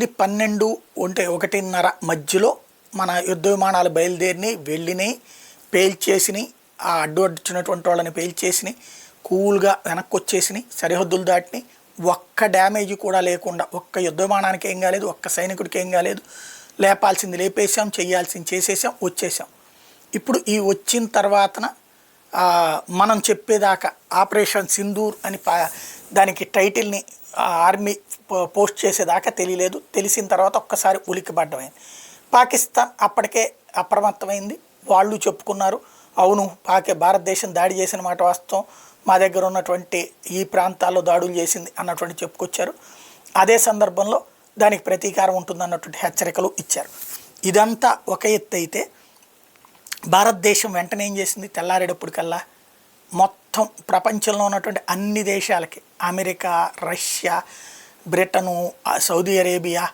12 అంటే 1:30 మధ్యలో మన యుద్ధ విమానాలు బయలుదేరిని వెళ్ళినాయి, పేల్చేసినాయి, ఆ అడ్డు వచ్చినటువంటి వాళ్ళని పేల్చేసినాయి, కూల్గా వెనక్కి వచ్చేసినాయి, సరిహద్దులు దాటినాయి. ఒక్క డ్యామేజ్ కూడా లేకుండా, ఒక్క యుద్ధ విమానానికి ఏం కాలేదు, ఒక్క సైనికుడికి ఏం కాలేదు. లేపాల్సింది లేపేసాం, చేయాల్సింది చేసేసాం, వచ్చేసాం. ఇప్పుడు ఈ వచ్చిన తర్వాతన మనం చెప్పేదాకా ఆపరేషన్ సింధూర్ అని దానికి టైటిల్ని ఆర్మీ పోస్ట్ చేసేదాకా తెలియలేదు. తెలిసిన తర్వాత ఒక్కసారి ఉలిక్కిపడ్డమైంది. పాకిస్తాన్ అప్పటికే అప్రమత్తమైంది. వాళ్ళు చెప్పుకున్నారు, అవును భారతదేశం దాడి చేసిన మాట వాస్తవం, మా దగ్గర ఉన్నటువంటి ఈ ప్రాంతాల్లో దాడులు చేసింది అన్నటువంటి చెప్పుకొచ్చారు. అదే సందర్భంలో దానికి ప్రతీకారం ఉంటుందన్నటువంటి హెచ్చరికలు ఇచ్చారు. ఇదంతా ఒక ఎత్తు అయితే, భారతదేశం వెంటనే ఏం చేసింది, తెల్లారేటప్పటికల్లా మొత్తం ప్రపంచంలో ఉన్నటువంటి అన్ని దేశాలకి, America, Russia, Britain, Saudi Arabia,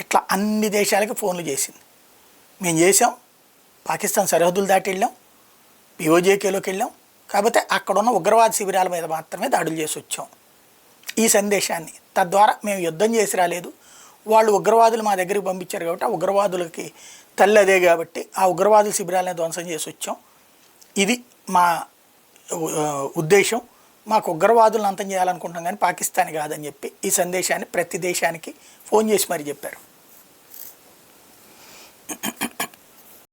ఇట్లా అన్ని దేశాలకి ఫోన్లు చేసింది. మేము చేసాం, పాకిస్తాన్ సరిహద్దులు దాటి వెళ్ళాం, పిఓజేకేలోకి వెళ్ళాం, కాకపోతే అక్కడున్న ఉగ్రవాద శిబిరాల మీద మాత్రమే దాడులు చేసి వచ్చాం. ఈ సందేశాన్ని తద్వారా మేము యుద్ధం చేసి రాలేదు, వాళ్ళు ఉగ్రవాదులు మా దగ్గరికి పంపించారు కాబట్టి ఆ ఉగ్రవాదులకి తల్లి అదే కాబట్టి ఆ ఉగ్రవాదుల శిబిరాలని ధ్వంసం చేసి వచ్చాం. ఇది మా ఉద్దేశం, మాకు ఉగ్రవాదులను అంతం చేయాలనుకుంటున్నాం కానీ పాకిస్తాన్ కాదని చెప్పి ఈ సందేశాన్ని ప్రతి దేశానికి ఫోన్ చేసి మరీ చెప్పారు.